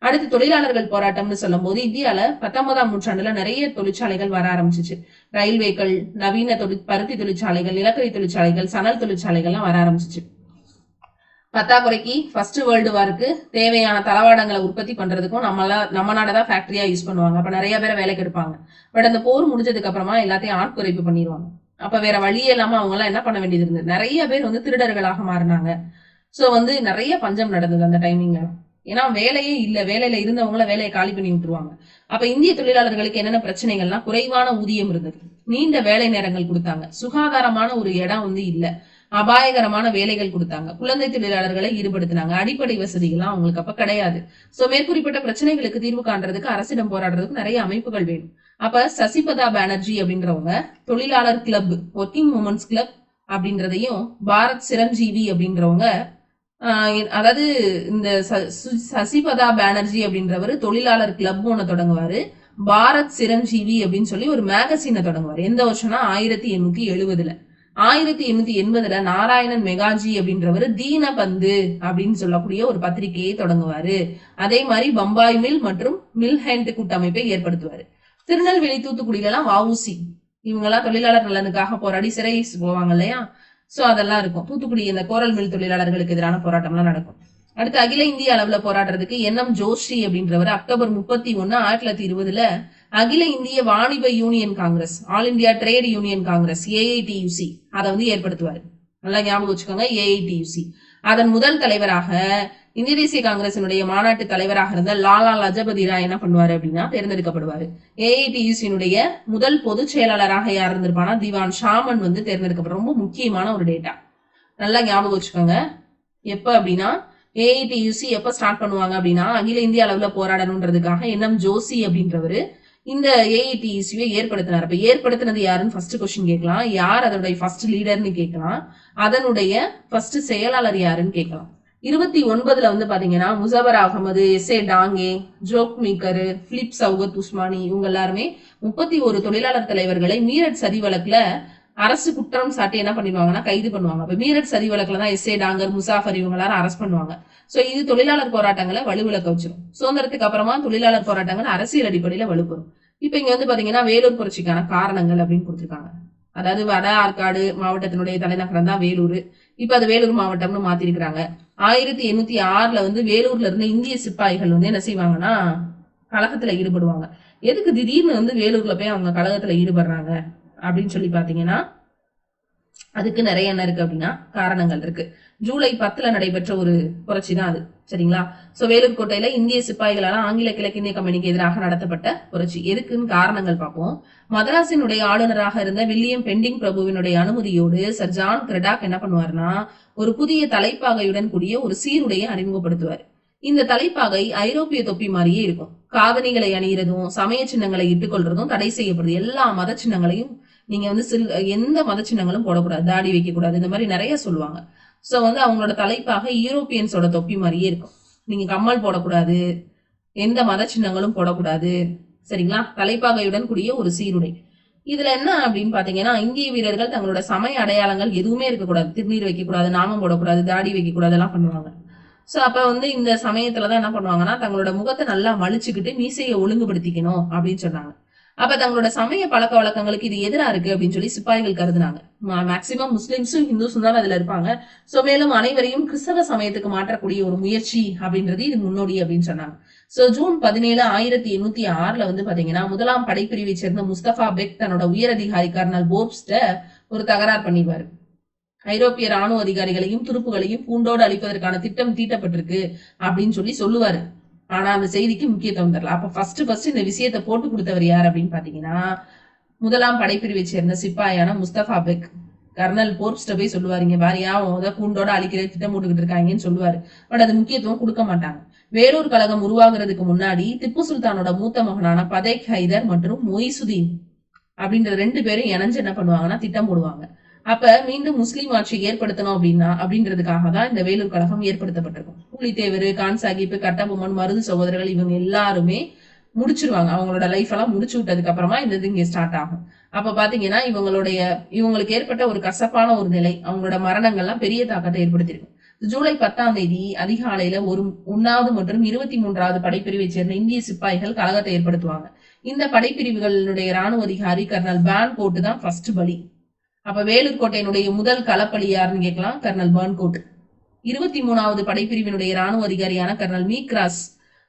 அடுத்து தொழிலாளர்கள் போராட்டம்னு சொல்லும் போது இந்தியால 19ஆம் நூற்றாண்டுல நிறைய தொழிற்சாலைகள் வர ஆரம்பிச்சிச்சு. ரயில்வேக்கள், நவீன பருத்தி தொழிற்சாலைகள், நிலக்கரி தொழிற்சாலைகள், சணல் தொழிற்சாலைகள்லாம் வர ஆரம்பிச்சிச்சு. பத்தாக்குறைக்கு ஃபர்ஸ்ட் வேர்ல்டு வாருக்கு தேவையான தளவாடங்களை உற்பத்தி பண்றதுக்கும் நம்ம நாடதான் ஃபேக்டரியா யூஸ் பண்ணுவாங்க. அப்ப நிறைய பேரை வேலைக்கு எடுப்பாங்க. பட் அந்த போர் முடிஞ்சதுக்கு அப்புறமா எல்லாத்தையும் ஆட்குறைப்பு பண்ணிடுவாங்க. அப்ப வேற வழியே இல்லாம அவங்க எல்லாம் என்ன பண்ண வேண்டியது இருந்தது, நிறைய பேர் திருடர்களாக மாறினாங்க. சோ நிறைய பஞ்சம் நடந்தது அந்த டைமிங்ல. ஏன்னா வேலையே இல்ல, வேலையில இருந்தவங்கள வேலையை காலி பண்ணி விட்டுருவாங்க. அப்ப இந்திய தொழிலாளர்களுக்கு என்னென்ன பிரச்சனைகள்னா, குறைவான ஊதியம் இருந்தது, நீண்ட வேலை நேரங்கள் கொடுத்தாங்க, சுகாதாரமான ஒரு இடம் இல்ல, அபாயகரமான வேலைகள் கொடுத்தாங்க, குழந்தை தொழிலாளர்களை ஈடுபடுத்தினாங்க, அடிப்படை வசதிகள்லாம் அவங்களுக்கு அப்ப கிடையாது. சோ மேற்குறிப்பிட்ட பிரச்சனைகளுக்கு தீர்வு காண்றதுக்கு அரசிடம் போராடுறதுக்கு நிறைய அமைப்புகள் வேணும். அப்ப சசிபதா பானர்ஜி அப்படின்றவங்க தொழிலாளர் கிளப், ஒர்க்கிங் உமன்ஸ் கிளப் அப்படின்றதையும், பாரத் சிரஞ்சீவி அப்படின்றவங்க, அதாவது இந்த சசிபதா பானர்ஜி அப்படின்றவர் தொழிலாளர் கிளப் ஒண்ணு தொடங்குவாரு, பாரத் சிரஞ்சீவி அப்படின்னு சொல்லி ஒரு மேகசினை தொடங்குவாரு. எந்த வருஷம்னா 1870. 1880 நாராயணன் மெகாஜி அப்படின்றவர் தீனபந்து அப்படின்னு சொல்லக்கூடிய ஒரு பத்திரிகையை தொடங்குவாரு. அதே மாதிரி பம்பாய் மில் மற்றும் மில் ஹேண்ட் கூட்டமைப்பை ஏற்படுத்துவாரு. திருநெல்வேலி தூத்துக்குடியில எல்லாம் வஉசி இவங்க எல்லாம் தொழிலாளர் நலனுக்காக போராடி சிறை போவாங்க இல்லையா, சோ அதெல்லாம் இருக்கும். தூத்துக்குடி இந்த கோரல் மில் தொழிலாளர்களுக்கு எதிரான போராட்டம் எல்லாம் நடக்கும். அடுத்து அகில இந்திய அளவுல போராடுறதுக்கு NM ஜோஷி அப்படின்றவர் அக்டோபர் 31, 1920 அகில இந்திய வாணிப union Congress, all India trade union Congress AITUC அதை ஏற்படுத்துவாரு. நல்லா ஞாபகம் வச்சுக்கோங்க, AITUC. அதன் முதல் தலைவராக இந்திய தேசிய காங்கிரசினுடைய மாநாட்டு தலைவராக இருந்த லாலா லஜபதி ராய் என்ன பண்ணுவாரு அப்படின்னா தேர்ந்தெடுக்கப்படுவாரு. AITUC முதல் பொதுச் செயலாளராக யார் இருந்திருப்பானா திவான் ஷாமன் தேர்ந்தெடுக்கப்படும். ரொம்ப முக்கியமான ஒரு டேட்டா, நல்லா ஞாபகம் வச்சுக்கோங்க. எப்ப அப்படின்னா AITUC எப்ப ஸ்டார்ட் பண்ணுவாங்க அப்படின்னா, அகில இந்திய அளவுல போராடணுன்றதுக்காக NM ஜோஷி அப்படின்றவரு இந்த AITUC ஏற்படுத்தினார். அப்ப ஏற்படுத்தினது யாருன்னு ஃபர்ஸ்ட் கொஸ்டின் கேட்கலாம். யார் அதனுடைய ஃபர்ஸ்ட் லீடர்னு கேட்கலாம். அதனுடைய ஃபர்ஸ்ட் செயலாளர் யாருன்னு கேட்கலாம். 29 பாத்தீங்கன்னா Muzaffar Ahmed, SA Dange, Joglekar, Philip Shaukat Usmani இவங்க எல்லாருமே 31 தொழிலாளர் தலைவர்களை மீரட் சதி வழக்குல அரசு குற்றம் சாட்டி என்ன பண்ணிடுவாங்கன்னா கைது பண்ணுவாங்க. அப்ப மீரட் சதி வழக்குல தான் SA டாங்கர், முசாஃபர் இவங்க எல்லாரும் அரெஸ்ட் பண்ணுவாங்க. சோ இது தொழிலாளர் போராட்டங்களை வலுவிழக்க வச்சிடும். சுதந்திரத்துக்கு அப்புறமா தொழிலாளர் போராட்டங்கள் அரசியல் அடிப்படையில வலுப்பெறும். இப்ப இங்க பாத்தீங்கன்னா வேலூர் புரட்சிக்கான காரணங்கள் அப்படின்னு கொடுத்திருக்காங்க. அதாவது வட ஆற்காடு மாவட்டத்தினுடைய தலைநகரம் தான் வேலூர். இப்ப அது வேலூர் மாவட்டம்னு மாத்திருக்கிறாங்க. 1806 வேலூர்ல இருந்து இந்திய சிப்பாய்கள் என்ன செய்வாங்கன்னா கழகத்துல ஈடுபடுவாங்க. எதுக்கு திடீர்னு வேலூர்ல போய் அவங்க கழகத்துல ஈடுபடுறாங்க அப்படின்னு சொல்லி பாத்தீங்கன்னா அதுக்கு நிறைய என்ன இருக்கு அப்படின்னா காரணங்கள் இருக்கு. ஜூலை 10 நடைபெற்ற ஒரு புரட்சி தான் அது, சரிங்களா? சோ வேலூர் கோட்டையில இந்திய சிப்பாய்களால ஆங்கில கிழக்கிந்திய கம்பெனிக்கு எதிராக நடத்தப்பட்ட புரட்சி. எதுக்குன்னு காரணங்கள் பார்ப்போம். மதராசினுடைய ஆளுநராக இருந்த வில்லியம் பெண்டிங் பிரபுவினுடைய அனுமதியோடு சர் ஜான் கிரடாக் என்ன பண்ணுவாருன்னா ஒரு புதிய தலைப்பாகையுடன் கூடிய ஒரு சீருடையை அறிமுகப்படுத்துவார். இந்த தலைப்பாகை ஐரோப்பிய தொப்பி மாதிரியே இருக்கும். காதணிகளை அணிகிறதும் சமய சின்னங்களை இட்டுக்கொள்றதும் தடை செய்யப்படுது. எல்லா மத சின்னங்களையும் நீங்க எந்த மத சின்னங்களும் போடக்கூடாது, தாடி வைக்க கூடாது, இந்த மாதிரி நிறைய சொல்லுவாங்க. சோ அவங்களோட தலைப்பாக யூரோப்பியன்ஸோட தொப்பி மாதிரியே இருக்கும். நீங்க கம்மல் போடக்கூடாது, எந்த மத சின்னங்களும் போடக்கூடாது, சரிங்களா? தலைப்பாகையுடன் கூடிய ஒரு சீருடை. இதுல என்ன அப்படின்னு பாத்தீங்கன்னா இந்திய வீரர்கள் தங்களோட சமய அடையாளங்கள் எதுவுமே இருக்கக்கூடாது, திருநீர் வைக்க கூடாது, நாமம் போடக்கூடாது, தாடி வைக்க கூடாது எல்லாம் பண்ணுவாங்க. சோ அப்ப இந்த சமயத்துலதான் என்ன பண்ணுவாங்கன்னா தங்களோட முகத்தை நல்லா மலிச்சுக்கிட்டு மீசையை ஒழுங்குபடுத்திக்கணும் அப்படின்னு சொன்னாங்க. அப்ப தங்களோட சமய பழக்க வழக்கங்களுக்கு இது எதிரா இருக்கு அப்படின்னு சொல்லி சிப்பாய்கள் கருதுனாங்க. மேக்சிமம் முஸ்லிம்ஸும் ஹிந்துஸும் தான் அதுல இருப்பாங்க. சோ மேலும் அனைவரையும் கிறிஸ்தவ சமயத்துக்கு மாற்றக்கூடிய ஒரு முயற்சி அப்படின்றது இது முன்னோடி அப்படின்னு சொன்னாங்க. சோ ஜூன் 17, 1806 பாத்தீங்கன்னா முதலாம் படைப்பிரிவை சேர்ந்த முஸ்தபா பெக் தன்னோட உயரதிகாரி கர்னல் போர்ப்ஸ்ட ஒரு தகராறு பண்ணிடுவாரு. ஐரோப்பிய ராணுவ அதிகாரிகளையும் துருப்புகளையும் பூண்டோடு அளிப்பதற்கான திட்டம் தீட்டப்பட்டிருக்கு அப்படின்னு சொல்லி சொல்லுவாரு. ஆனா அந்த செய்திக்கு முக்கியத்துவம் தரல. அப்ப ஃபர்ஸ்ட் இந்த விஷயத்த போட்டு கொடுத்தவர் யார் அப்படின்னு பாத்தீங்கன்னா முதலாம் படைப்பிரிவை சேர்ந்த சிப்பாயான முஸ்தபா பெக் கர்னல் போர்ப்ஸ்ட போய் சொல்லுவாருங்க, வாரியா பூண்டோட அழிக்கிற திட்டம் போட்டுக்கிட்டு இருக்காங்கன்னு சொல்லுவாரு. பட் அது முக்கியத்துவம் கொடுக்க மாட்டாங்க. வேலூர் கழகம் உருவாகிறதுக்கு முன்னாடி திப்பு சுல்தானோட மூத்த மகனான பதேக் ஹைதர் மற்றும் மொய்சுதீன் அப்படின்ற 2 பேரும் இணைஞ்சு என்ன பண்ணுவாங்கன்னா திட்டம் போடுவாங்க. அப்ப மீண்டும் முஸ்லீம் ஆட்சி ஏற்படுத்தணும் அப்படின்றதுக்காக தான் இந்த வேலூர் கழகம் ஏற்படுத்தப்பட்டிருக்கும். பூலித்தேவர், கான் சாஹிப், கட்டபொம்மன், மருது சகோதரர்கள் இவங்க எல்லாருமே முடிச்சிருவாங்க. அவங்களோட லைஃப் எல்லாம் முடிச்சு விட்டதுக்கு அப்புறமா இந்த இது இங்க ஸ்டார்ட் ஆகும். அப்ப பாத்தீங்கன்னா இவங்களுக்கு ஏற்பட்ட ஒரு கசப்பான ஒரு நிலை, அவங்களோட மரணங்கள்லாம் பெரிய தாக்கத்தை ஏற்படுத்தியிருக்கும். ஜூலை 10 அதிகாலையில 1வது மற்றும் 23வது படைப்பிரிவை சேர்ந்த இந்திய சிப்பாய்கள் கழகத்தை ஏற்படுத்துவாங்க. இந்த படைப்பிரிவுகளுடைய ராணுவ அதிகாரி கர்னல் பான்கோட் தான் ஃபர்ஸ்ட் பலி. அப்ப வேலூர் கோட்டையினுடைய முதல் களப்பலி யாருன்னு கேட்கலாம், கர்னல் பான்கோட். 23வது படைப்பிரிவினுடைய ராணுவ அதிகாரியான கர்னல் மீக்ராஸ்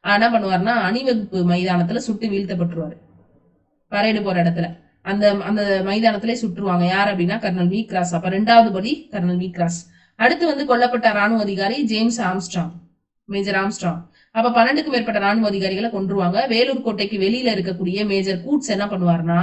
என்ன பண்ணுவார்னா அணிவகுப்பு மைதானத்துல சுட்டு வீழ்த்தப்பட்டுருவாரு. பரேடு போற இடத்துல அந்த அந்த மைதானத்திலே சுட்டுருவாங்க. யார் அப்படின்னா கர்னல் மீக்ராஸ். அப்ப 2வது படி கர்னல் மீக்ராஸ். அடுத்து வந்து கொல்லப்பட்ட ராணுவ அதிகாரி ஜேம்ஸ் ஆம்ஸ்ட்ராங், மேஜர் ஆம்ஸ்ட்ராங். அப்ப 12க்கும் மேற்பட்ட ராணுவ அதிகாரிகளை கொன்றுவாங்க. வேலூர் கோட்டைக்கு வெளியில இருக்கக்கூடிய மேஜர் கூட்ஸ் என்ன பண்ணுவார்னா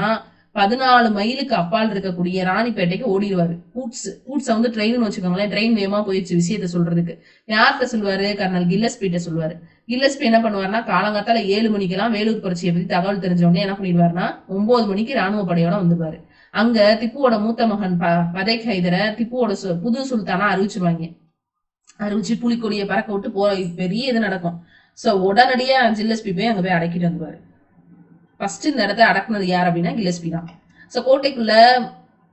14 மைலுக்கு அப்பால் இருக்கக்கூடிய ராணிப்பேட்டைக்கு ஓடிடுவாரு. கூட்ஸ வந்து ட்ரெயின் வச்சுக்கோங்களேன், ட்ரெயின் வேகமா போயிடுச்சு விஷயத்த சொல்றதுக்கு. யார்கிட்ட சொல்லுவாரு? கர்னல் கில்லஸ்பிட்ட சொல்லுவாரு. கில்லஸ்பி என்ன பண்ணுவாருன்னா காலங்காத்தால 7 மணிக்கெல்லாம் வேலூர் புரட்சியை பத்தி தகவல் தெரிஞ்ச உடனே என்ன பண்ணிடுவாருன்னா 9 மணிக்கு ராணுவ படையோட வந்துருவாரு. அங்க திப்புவோட மூத்த மகன் பதேக் ஹைதரை திப்புவோட புது சுல்தானா அறிவிச்சு புலிக்கொடியை பறக்க விட்டு போற பெரிய இது நடக்கும். சோ உடனடியா கில்லஸ்பி போய் அங்க போய் அடக்கிட்டு வந்துருவாரு. ஃபர்ஸ்ட் இந்த இடத்த அடக்குனது யார் அப்படின்னா கில்லஸ்பி தான். சோ கோட்டைக்குள்ள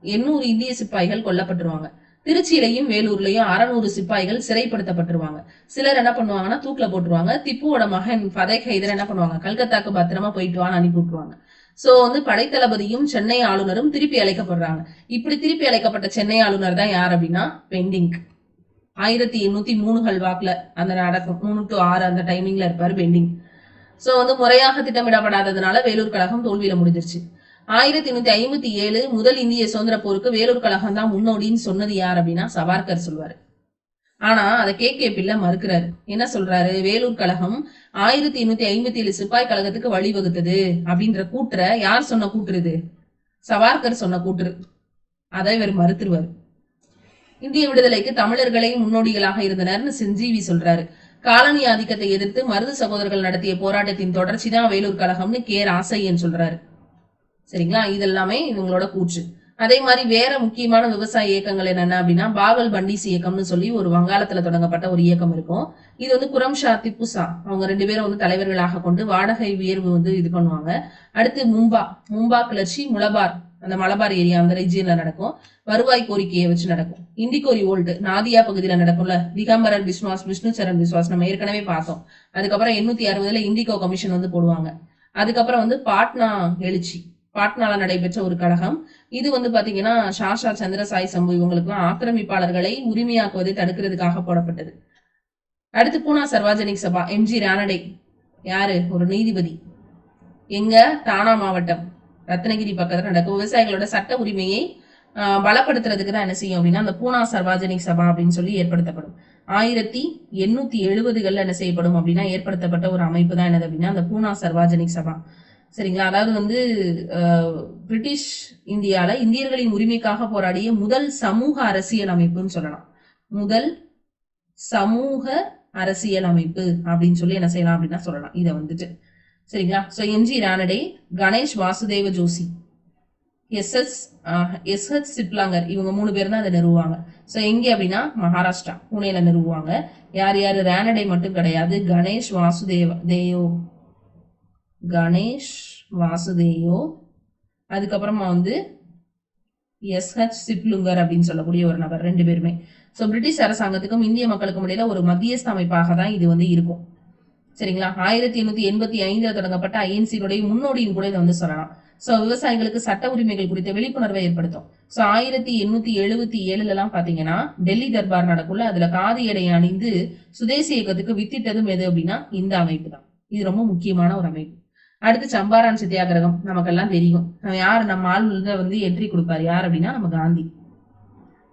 800 இந்திய சிப்பாய்கள் கொல்லப்பட்டுருவாங்க. திருச்சியிலையும் வேலூர்லயும் 600 சிப்பாய்கள் சிறைப்படுத்தப்பட்டுருவாங்க. சிலர் என்ன பண்ணுவாங்கன்னா தூக்கில போட்டுருவாங்க. திப்புவோட மகன் பதேக் ஹைதர் என்ன பண்ணுவாங்க, கல்கத்தாக்கு பத்திரமா போயிட்டு வான்னு அனுப்பி விட்டுருவாங்க. சோ வந்து படைத்தளபதியும் சென்னை ஆளுநரும் திருப்பி அழைக்கப்படுறாங்க. இப்படி திருப்பி அழைக்கப்பட்ட சென்னை ஆளுநர் தான் யார் அப்படின்னா பெண்டிங். 1803 வாக்குல அந்த நடக்கும். 3 to 6 அந்த டைமிங்ல இருப்பாரு பெண்டிங். சோ வந்து முறையாக திட்டமிடப்படாததுனால வேலூர் கழகம் தோல்வியில முடிஞ்சிருச்சு. 1857 முதல் இந்திய சுதந்திர போருக்கு வேலூர் கழகம் தான் முன்னோடின்னு சொன்னது யார் அப்படின்னா சவார்கர் சொல்வாரு. ஆனா அதை கே பிள்ளை மறுக்கிறாரு. என்ன சொல்றாரு? வேலூர் கழகம் 1857 சிப்பாய் கழகத்துக்கு வழிவகுத்தது அப்படின்ற கூற்ற யார் சொன்ன கூற்று? இது சவார்கர் சொன்ன கூற்று. அதை இவர் மறுத்துருவாரு. இந்திய விடுதலைக்கு தமிழர்களே முன்னோடிகளாக இருந்தனர்னு செஞ்சீவி சொல்றாரு. காலனி ஆதிக்கத்தை எதிர்த்து மருது சகோதரர்கள் நடத்திய போராட்டத்தின் தொடர்ச்சி தான் வேலூர் கழகம்னு கே ராசையன் சொல்றாரு. சரிங்களா? இதெல்லாமே இவங்களோட கூற்று. அதே மாதிரி வேற முக்கியமான விவசாய இயக்கங்கள் என்னென்ன அப்படின்னா பாகல் பண்டிஸ் இயக்கம்னு சொல்லி ஒரு வங்காளத்துல தொடங்கப்பட்ட ஒரு இயக்கம் இருக்கும். இது வந்து குரம்ஷா திப்புசா அவங்க 2 பேரும் வந்து தலைவர்களாக கொண்டு வாடகை உயர்வு வந்து இது பண்ணுவாங்க. அடுத்து மும்பா கிளர்ச்சி அந்த மலபார் ஏரியா அந்த ரீஜியன்ல நடக்கும். வருவாய் கோரிக்கையை வச்சு நடக்கும். இண்டிகோ ரிவோல்ட் நாதியா பகுதியில நடக்கும்ல, திகம்பரர் பிஸ்வாஸ், விஷ்ணு சரண் பிஸ்வாஸ் நம்ம ஏற்கனவே பார்த்தோம். அதுக்கப்புறம் 860 இண்டிகோ கமிஷன் வந்து போடுவாங்க. அதுக்கப்புறம் வந்து பாட்னா எழுச்சி, பாட்னால நடைபெற்ற ஒரு கழகம். இது வந்து பாத்தீங்கன்னா ஷாஷா சந்திரசாய் சம்பு இவங்களுக்கு ஆக்கிரமிப்பாளர்களை உரிமையாக்குவதை தடுக்கிறதுக்காக போடப்பட்டது. அடுத்து பூனா சர்வாஜனிக் சபா, எம்ஜி ரானடே யாரு? ஒரு நீதிபதி. எங்க? தானா மாவட்டம் ரத்னகிரி பக்கத்துல நடக்கும். விவசாயிகளோட சட்ட உரிமையை பலப்படுத்துறதுக்கு தான் என்ன செய்யும் அப்படின்னா அந்த பூனா சர்வாஜனிக் சபா அப்படின்னு சொல்லி ஏற்படுத்தப்படும். 1870கள் என்ன செய்யப்படும் அப்படின்னா ஏற்படுத்தப்பட்ட ஒரு அமைப்பு தான் என்னது அப்படின்னா அந்த பூனா சர்வாஜனிக் சபா. சரிங்களா? அதாவது வந்து பிரிட்டிஷ் இந்தியால இந்தியர்களின் உரிமைக்காக போராடிய முதல் சமூக அரசியல் அமைப்புன்னு சொல்லலாம். முதல் சமூக அரசியல் அமைப்பு அப்படின்னு சொல்லி என்ன செய்யலாம் அப்படின்னா சொல்லலாம் இதை வந்துட்டு. சரிங்களா? So M G Ranade, Ganesh Vasudev Joshi, S H Chiplunkar இவங்க 3 பேர் தான் அதை நிறுவுவாங்க. சோ எங்க அப்படின்னா மகாராஷ்டிரா புனேல நிறுவுவாங்க. யார் யாரு? ரானடே மட்டும் கிடையாது, கணேஷ் வாசுதேயோ அதுக்கப்புறமா வந்து எஸ்ஹெச் சிப்லுங்கர் அப்படின்னு சொல்லக்கூடிய ஒரு நபர், 2 பேருமே. சோ பிரிட்டிஷ் அரசாங்கத்துக்கும் இந்திய மக்களுக்கும் இடையில ஒரு மத்தியஸ்த அமைப்பாக தான் இது வந்து இருக்கும். சரிங்களா? 1885 தொடங்கப்பட்ட ஐஎன்சியுடைய முன்னோடின்னு கூட இதை வந்து சொல்லலாம். சோ விவசாயிகளுக்கு சட்ட உரிமைகள் குறித்த விழிப்புணர்வை ஏற்படுத்தும். சோ 1877 எல்லாம் பாத்தீங்கன்னா டெல்லி தர்பார் நடக்குள்ள, அதுல காதி எடை அணிந்து சுதேசி இயக்கத்துக்கு வித்திட்டதும் எது அப்படின்னா இந்த அமைப்பு தான். இது ரொம்ப முக்கியமான ஒரு அமைப்பு. அடுத்து சம்பாரான் சத்தியாகிரகம் நமக்கெல்லாம் தெரியும். யார் நம்ம ஆளுநர் வந்து என்ட்ரி கொடுப்பாரு? யார் அப்படின்னா நம்ம காந்தி.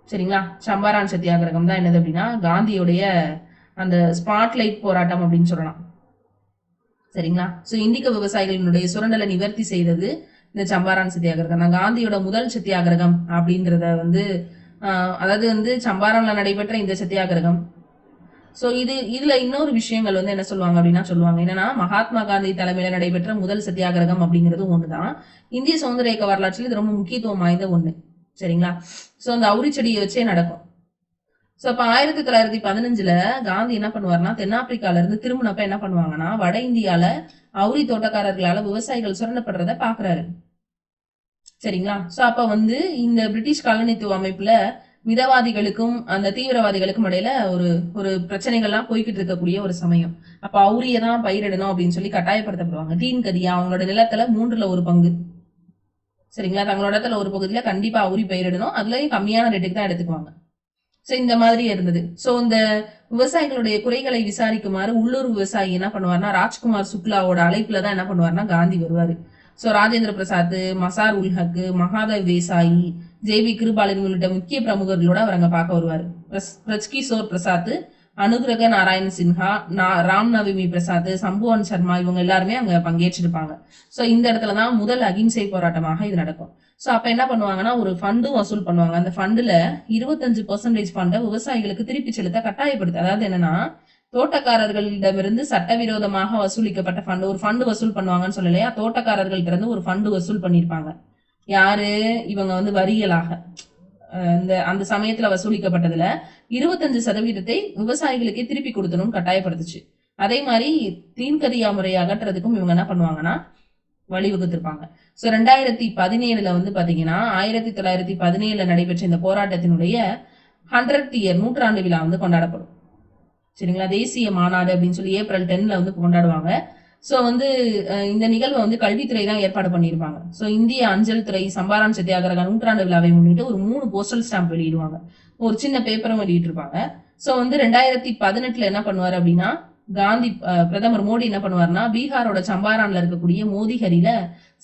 சரிங்களா? சம்பாரான் சத்தியாகிரகம் தான் என்னது அப்படின்னா காந்தியுடைய அந்த ஸ்பாட்லைட் போராட்டம் அப்படின்னு சொல்லலாம். சரிங்களா? சோ இந்திக்க விவசாயிகளினுடைய சுரண்டலை நிவர்த்தி செய்தது இந்த சம்பாரான் சத்தியாகிரகம் தான். காந்தியோட முதல் சத்தியாகிரகம் அப்படின்றத வந்து அதாவது வந்து சம்பாரான்ல நடைபெற்ற இந்த சத்தியாகிரகம். சோ இதுல இன்னொரு விஷயங்கள் வந்து என்ன சொல்லுவாங்க அப்படின்னா சொல்லுவாங்க என்னன்னா மகாத்மா காந்தி தலைமையில நடைபெற்ற முதல் சத்தியாகிரகம் அப்படிங்கிறது ஒண்ணுதான். இந்திய சுதந்திர இயக்க வரலாற்றில் இது ரொம்ப முக்கியத்துவம் வாய்ந்த ஒண்ணு. சரிங்களா? சோ அந்த அவுரி செடியை வச்சே நடக்கும். சோ அப்ப 1915 காந்தி என்ன பண்ணுவாருன்னா தென்னாப்பிரிக்கால இருந்து திரும்பினப்ப என்ன பண்ணுவாங்கன்னா வட இந்தியால அவுரி தோட்டக்காரர்களால விவசாயிகள் சுரண்டப்படுறத பாக்குறாரு. சரிங்களா? சோ அப்ப வந்து இந்த பிரிட்டிஷ் காலனித்துவ அமைப்புல மிதவாதிகளுக்கும் அந்த தீவிரவாதிகளுக்கும் இடையில ஒரு பிரச்சனைகள்லாம் போய்கிட்டு இருக்கக்கூடிய ஒரு சமயம். அப்ப அவுரியதான் பயிரிடணும் அப்படின்னு சொல்லி கட்டாயப்படுத்தப்படுவாங்க. தீன் கதியா அவங்களோட நிலத்துல 3ல் 1 பங்கு. சரிங்களா? தங்களோட இடத்துல ஒரு பகுதியில கண்டிப்பா அவுரி பயிரிடணும், அதுலயும் கம்மியான ரேட்டுக்கு தான் எடுத்துக்குவாங்க. சோ இந்த மாதிரி இருந்தது. சோ இந்த விவசாயிகளுடைய குறைகளை விசாரிக்குமாறு உள்ளூர் விவசாயி என்ன பண்ணுவார்னா ராஜ்குமார் சுக்லாவோட அழைப்புலதான் என்ன பண்ணுவார்னா காந்தி வருவாரு. சோ ராஜேந்திர பிரசாத், மசார் உல் ஹக், மகாதேவ் தேசாயி, ஜே.வி. கிருபாலன் உள்ளிட்ட முக்கிய பிரமுகர்களோட அவர் அங்க பார்க்க வருவாரு. பிரஜ்கிஷோர் பிரசாத், அனுகிரக நாராயண் சின்ஹா, ராம் நவமி பிரசாத், சம்புவன் சர்மா இவங்க எல்லாருமே அங்க பங்கேற்றிருப்பாங்க. சோ இந்த இடத்துலதான் முதல் அகிம்சை போராட்டமாக இது நடக்கும். சோ அப்ப என்ன பண்ணுவாங்கன்னா ஒரு ஃபண்டும் வசூல் பண்ணுவாங்க. அந்த ஃபண்டுல 25% ஃபண்டை விவசாயிகளுக்கு திருப்பி செலுத்த கட்டாயப்படுத்து. அதாவது என்னன்னா தோட்டக்காரர்களிடமிருந்து சட்டவிரோதமாக வசூலிக்கப்பட்ட ஃபண்டு, ஒரு ஃபண்டு வசூல் பண்ணுவாங்கன்னு சொல்லலையா, தோட்டக்காரர்கள்ட்ட இருந்து ஒரு ஃபண்டு வசூல் பண்ணிருப்பாங்க. யாரு இவங்க வரிகளாக அந்த சமயத்துல வசூலிக்கப்பட்டதுல 25% விவசாயிகளுக்கே திருப்பி கொடுத்தணும்னு கட்டாயப்படுத்துச்சு. அதே மாதிரி தீன்கதியா முறையை அகற்றுறதுக்கும் இவங்க என்ன பண்ணுவாங்கன்னா வழிவகுத்திருப்பாங்க. சோ 2017 பாத்தீங்கன்னா 1917 நடைபெற்ற இந்த போராட்டத்தினுடைய 100th இயர் நூற்றாண்டு விழா கொண்டாடப்படும். சரிங்களா, தேசிய மாநாடு அப்படின்னு சொல்லி ஏப்ரல் 10 கொண்டாடுவாங்க. சோ இந்த நிகழ்வை கல்வித்துறை தான் ஏற்பாடு பண்ணியிருப்பாங்க. சோ இந்திய அஞ்சல் துறை சம்பாரான் சத்தியாகிரக நூற்றாண்டு விழாவை முன்னிட்டு ஒரு 3 போஸ்டல் ஸ்டாம்ப் வெளியிடுவாங்க. ஒரு சின்ன பேப்பரும் வெளியிட்டு இருப்பாங்க. சோ 2018 என்ன பண்ணுவாரு அப்படின்னா காந்தி பிரதமர் மோடி என்ன பண்ணுவாருன்னா பீகாரோட சம்பாரான்ல இருக்கக்கூடிய மோதிஹரில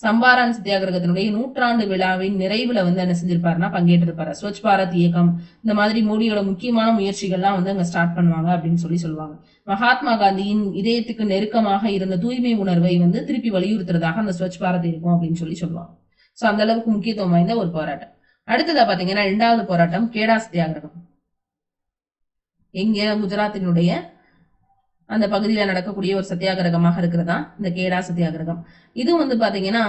சம்பாரான் சத்தியாகிரகத்தினுடைய நூற்றாண்டு விழாவின் நிறைவுல என்ன செஞ்சிருப்பாருன்னா பங்கேற்றிருப்பாரு. ஸ்வச் பாரத் இயக்கம் இந்த மாதிரி மோடியோட முக்கியமான முயற்சிகள்லாம் அங்க ஸ்டார்ட் பண்ணுவாங்க அப்படின்னு சொல்லுவாங்க. மகாத்மா காந்தியின் இதயத்துக்கு நெருக்கமாக இருந்த தூய்மை உணர்வை திருப்பி வலியுறுத்துறதாக அந்த ஸ்வச் பாரத் இருக்கும் அப்படின்னு சொல்லுவாங்க. சோ அந்த அளவுக்கு முக்கியத்துவம் வாய்ந்த ஒரு போராட்டம். அடுத்ததா பாத்தீங்கன்னா 2வது போராட்டம் கேடா சத்தியாகிரகம். எங்க குஜராத்தினுடைய அந்த பகுதியில நடக்கக்கூடிய ஒரு சத்தியாகிரகமாக இருக்கிறதா இந்த கேடா சத்தியாகிரகம். இது பாத்தீங்கன்னா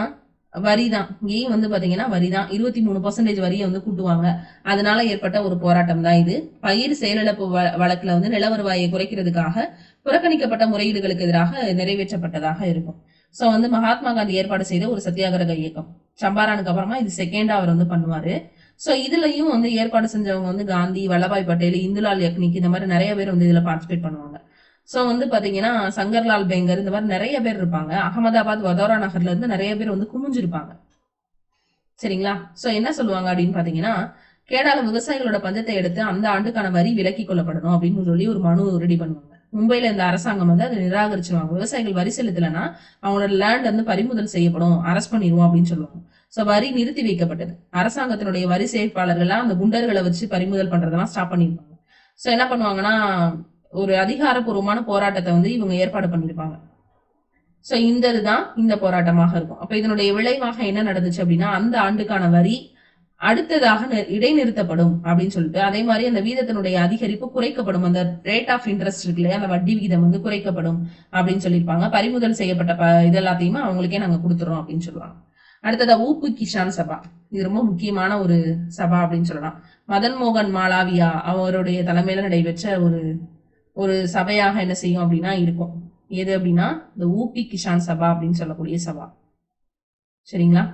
வரிதான். இங்கேயும் பாத்தீங்கன்னா வரிதான். 23% வரியை கூட்டுவாங்க. அதனால ஏற்பட்ட ஒரு போராட்டம் தான் இது. பயிர் செயலிழப்பு வழக்குல நிலவருவாயை குறைக்கிறதுக்காக புறக்கணிக்கப்பட்ட முறையீடுகளுக்கு எதிராக நிறைவேற்றப்பட்டதாக இருக்கும். சோ மகாத்மா காந்தி ஏற்பாடு செய்த ஒரு சத்தியாகிரக இயக்கம். சம்பாரானுக்கு அப்புறமா இது செகண்டா அவர் பண்ணுவாரு. சோ இதுலயும் ஏற்பாடு செஞ்சவங்க காந்தி, வல்லபாய் பட்டேல், இந்துலால் யக்னிக் இந்த மாதிரி நிறைய பேர் இதுல பார்ட்டிசிபேட் பண்ணுவாங்க. சோ பாத்தீங்கன்னா சங்கர்லால் பெங்கர் இந்த மாதிரி நிறைய பேர் இருப்பாங்க. அகமதாபாத், வதோரா நகர்ல இருந்து நிறைய பேர் குமிஞ்சிருப்பாங்க. சரிங்களா. சோ என்ன சொல்லுவாங்க அப்படின்னு பாத்தீங்கன்னா கேடால விவசாயிகளோட பஞ்சத்தை எடுத்து அந்த ஆண்டுக்கான வரி விலக்கி கொள்ளப்படணும் அப்படின்னு சொல்லி ஒரு மனு ரெடி பண்ணுவாங்க. மும்பைல இந்த அரசாங்கம் அதை நிராகரிச்சிருவாங்க. விவசாயிகள் வரி செலுத்தலைன்னா அவங்களோட லேண்ட் பறிமுதல் செய்யப்படும், அரெஸ்ட் பண்ணிடுவோம் அப்படின்னு சொல்லுவாங்க. சோ வரி நிறுத்தி வைக்கப்பட்டது. அரசாங்கத்தினுடைய வரி செயற்பாளர்கள்லாம் அந்த குண்டர்களை வச்சு பறிமுதல் பண்றதெல்லாம் ஸ்டாப் பண்ணிருப்பாங்க. சோ என்ன பண்ணுவாங்கன்னா ஒரு அதிகாரப்பூர்வமான போராட்டத்தை இவங்க ஏற்பாடு பண்ணிருப்பாங்க. சோ இதுதான் இந்த போராட்டமாக இருக்கும். அப்ப இதனுடைய விளைவாக என்ன நடந்துச்சு அப்படின்னா அந்த ஆண்டுக்கான வரி அடுத்ததாக இடைநிறுத்தப்படும் அப்படின்னு சொல்லிட்டு, அதே மாதிரி அந்த வீதத்தினுடைய அதிகரிப்பு குறைக்கப்படும். அந்த ரேட் ஆஃப் இன்ட்ரெஸ்ட் இருக்கு இல்லையா, அந்த வட்டி விகிதம் குறைக்கப்படும் அப்படின்னு சொல்லியிருப்பாங்க. பறிமுதல் செய்யப்பட்ட இது எல்லாத்தையுமே அவங்களுக்கே நாங்க கொடுத்துறோம் அப்படின்னு சொல்லுவாங்க. அடுத்ததா ஊப்பு கிஷான் சபா. இது ரொம்ப முக்கியமான ஒரு சபா அப்படின்னு சொல்லலாம். மதன் மோகன் மாளவியா அவருடைய தலைமையில நடைபெற்ற ஒரு சபையாக என்ன செய்யும் அப்படின்னா இருக்கும். எது அப்படின்னா இந்த ஊபி கிஷான் சபா அப்படின்னு சொல்லக்கூடிய சபா. சரிங்களா.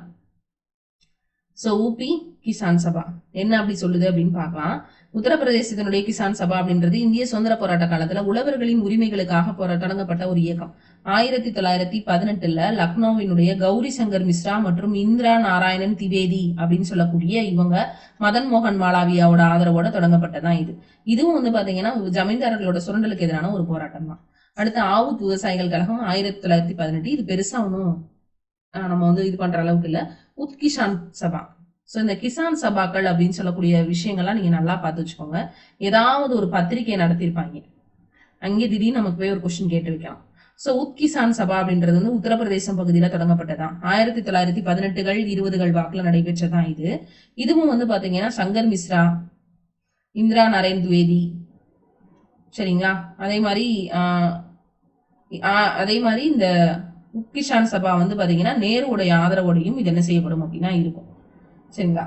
சோ ஊபி கிசான் சபா என்ன அப்படி சொல்லுது அப்படின்னு பார்க்கலாம். உத்தரப்பிரதேசத்தினுடைய கிசான் சபா அப்படின்றது இந்திய சுதந்திர போராட்ட காலத்துல உழவர்களின் உரிமைகளுக்காக தொடங்கப்பட்ட ஒரு இயக்கம். 1918 லக்னோவினுடைய கௌரி சங்கர் மிஸ்ரா மற்றும் இந்திரா நாராயணன் திவேதி அப்படின்னு சொல்லக்கூடிய இவங்க மதன் மோகன் மாளவியாவோட ஆதரவோட தொடங்கப்பட்டதான் இது. இதுவும் பாத்தீங்கன்னா ஜமீன்தாரர்களோட சுரண்டலுக்கு எதிரான ஒரு போராட்டம் தான். அடுத்து ஆவுத் விவசாயிகள் கழகம் 1918. இது பெருசா ஒன்னும் நம்ம இது பண்ற அளவுக்கு இல்ல. உத்கிஷான் சபா. சோ இந்த கிசான் சபாக்கள் அப்படின்னு சொல்லக்கூடிய விஷயங்கள்லாம் நீங்க நல்லா பார்த்து வச்சுக்கோங்க. ஏதாவது ஒரு பத்திரிகை நடத்திருப்பாங்க, அங்கே திடீர்னு நமக்கு போய் ஒரு கொஸ்டின் கேட்டு வைக்கலாம். சோ உத்கிசான் சபா அப்படின்றது உத்தரப்பிரதேசம் பகுதியில தொடங்கப்பட்டதான். 1918கள் 20கள் வாக்குல நடைபெற்றதான் இது. இதுவும் பாத்தீங்கன்னா சங்கர் மிஸ்ரா, இந்திரா நாராயண் துவேதி, சரிங்களா. அதே மாதிரி இந்த உத்கிஷான் சபா பாத்தீங்கன்னா நேருடைய ஆதரவோடையும் இது என்ன செய்யப்படும் அப்படின்னா இருக்கும். சரிங்களா.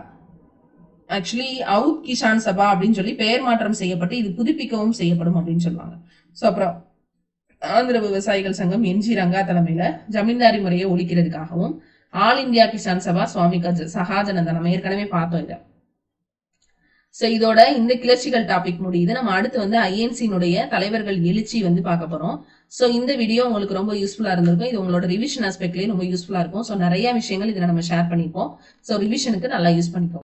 ஆக்சுவலி அவுத் கிஷான் சபா அப்படின்னு சொல்லி பெயர் மாற்றம் செய்யப்பட்டு இது புதுப்பிக்கவும் செய்யப்படும் அப்படின்னு சொல்லுவாங்க. சோ அப்புறம் ஆந்திர விவசாயிகள் சங்கம் என்ஜி ரங்கா தலைமையில ஜமீன்தாரி முறையை ஒழிக்கிறதுக்காகவும் ஆல் இந்தியா கிசான் சபா சுவாமி சகாஜனந்தன் நம்ம ஏற்கனவே பார்த்தோம் இத. சோ இதோட இந்த கிளர்ச்சிகள் டாபிக் முடியுது. நம்ம அடுத்து ஐஎன்சியினுடைய தலைவர்கள் எழுச்சி பார்க்க போறோம். சோ இந்த வீடியோ உங்களுக்கு ரொம்ப யூஸ்ஃபுல்லா இருந்திருக்கும். இது உங்களோட ரிவிஷன் ஆஸ்பெக்ட்லயே ரொம்ப யூஸ்ஃபுல்லா இருக்கும். சோ நிறைய விஷயங்கள் இதுல நம்ம ஷேர் பண்ணிப்போம். சோ ரிவிஷனுக்கு நல்லா யூஸ் பண்ணிப்போம்.